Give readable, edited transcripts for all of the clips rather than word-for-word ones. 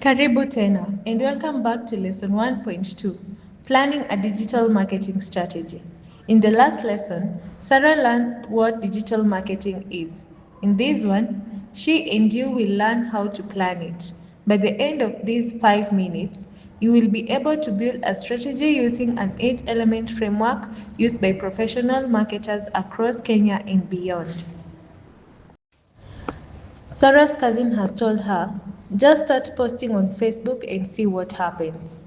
Karibu tena and welcome back to lesson 1.2, Planning a Digital Marketing Strategy. In the last lesson, Sarah learned what digital marketing is. In this one, she and you will learn how to plan it. By the end of these 5 minutes, you will be able to build a strategy using an 8-element framework used by professional marketers across Kenya and beyond. Sarah's cousin has told her, just start posting on Facebook and see what happens.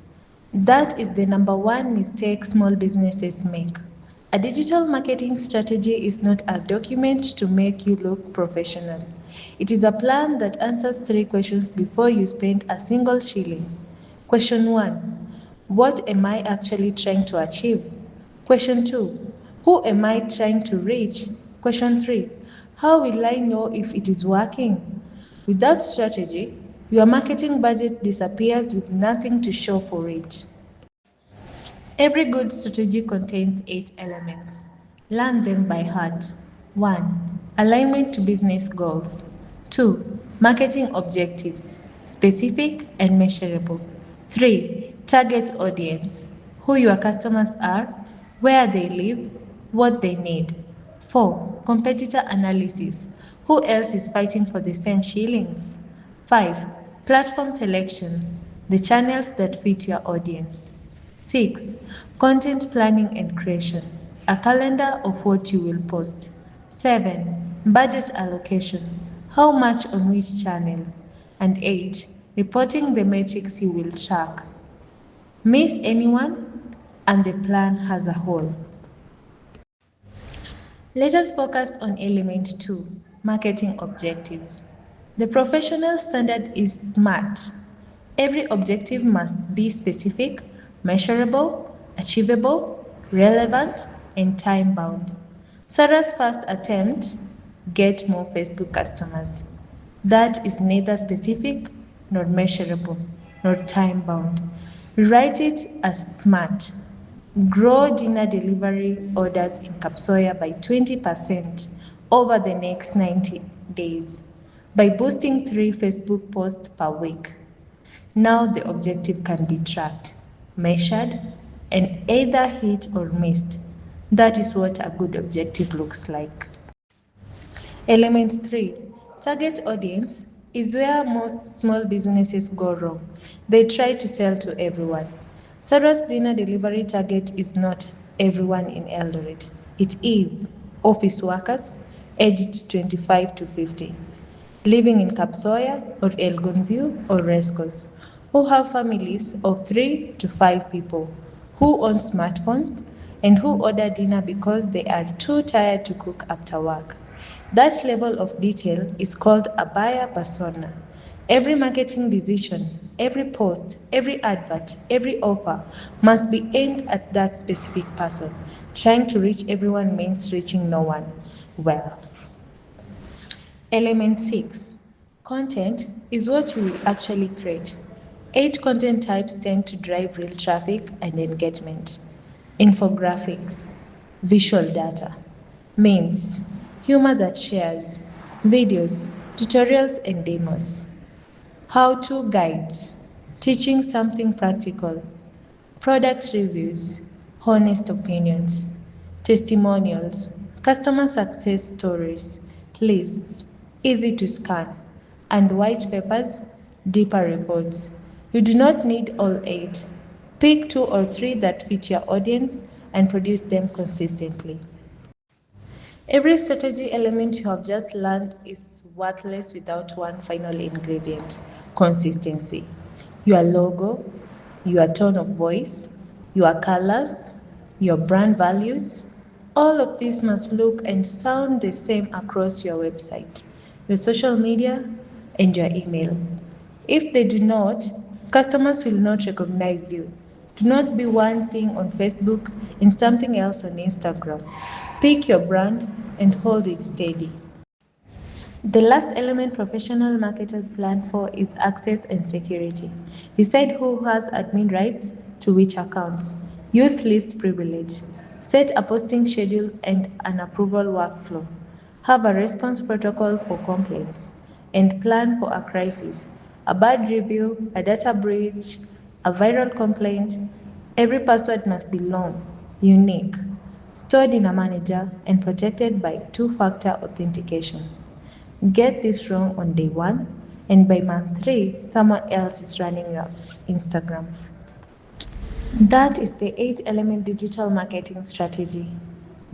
That is the number one mistake small businesses make. A digital marketing strategy is not a document to make you look professional. It is a plan that answers 3 questions before you spend a single shilling. Question 1. What am I actually trying to achieve? Question 2. Who am I trying to reach? Question 3. How will I know if it is working? Without strategy, your marketing budget disappears with nothing to show for it. Every good strategy contains 8 elements. Learn them by heart. 1. Alignment to business goals. 2. Marketing objectives, specific and measurable. 3. Target audience, who your customers are, where they live, what they need. 4. Competitor analysis, who else is fighting for the same shillings. 5. Platform selection, the channels that fit your audience. 6. Content planning and creation, a calendar of what you will post. 7. Budget allocation, how much on which channel. And 8. Reporting the metrics you will track. Miss anyone, and the plan has a hole. Let us focus on element 2, marketing objectives. The professional standard is SMART. Every objective must be specific, measurable, achievable, relevant, and time-bound. Sarah's first attempt, get more Facebook customers. That is neither specific, nor measurable, nor time-bound. Write it as SMART. Grow dinner delivery orders in Kapsoya by 20% over the next 90 days by boosting 3 Facebook posts per week. Now the objective can be tracked, measured, and either hit or missed. That is what a good objective looks like. Element 3. Target audience is where most small businesses go wrong. They try to sell to everyone. Sarah's dinner delivery target is not everyone in Eldoret. It is office workers aged 25 to 50, living in Kapsoya or Elgonview or Rescos, who have families of 3 to 5 people, who own smartphones, and who order dinner because they are too tired to cook after work. That level of detail is called a buyer persona. Every marketing decision, every post, every advert, every offer must be aimed at that specific person. Trying to reach everyone means reaching no one. Well. Element 6. Content is what you will actually create. 8 content types tend to drive real traffic and engagement. Infographics, visual data, memes, humor that shares, videos, tutorials and demos, how-to guides, teaching something practical, product reviews, honest opinions, testimonials, customer success stories, lists, easy to scan, and white papers, deeper reports. You do not need all 8. Pick 2 or 3 that fit your audience and produce them consistently. Every strategy element you have just learned is worthless without one final ingredient: consistency. Your logo, your tone of voice, your colors, your brand values, all of these must look and sound the same across your website, your social media, and your email. If they do not, customers will not recognize you. Do not be one thing on Facebook and something else on Instagram. Pick your brand and hold it steady. The last element professional marketers plan for is access and security. Decide who has admin rights to which accounts. Use list privilege. Set a posting schedule and an approval workflow. Have a response protocol for complaints. And plan for a crisis. a bad review, a data breach, a viral complaint. Every password must be long, unique, stored in a manager, and protected by two-factor authentication. Get this wrong on day 1, and by month 3, someone else is running your Instagram. That is the 8-element digital marketing strategy: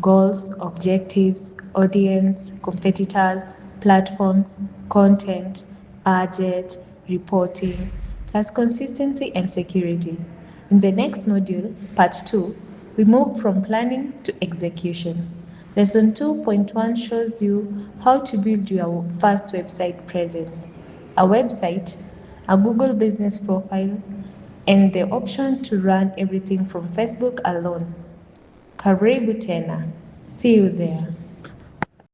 goals, objectives, audience, competitors, platforms, content, budget, reporting, plus consistency and security. In the next module, part 2, we move from planning to execution. Lesson 2.1 shows you how to build your first website presence: a website, a Google business profile, and the option to run everything from Facebook alone. Karibu tena. See you there.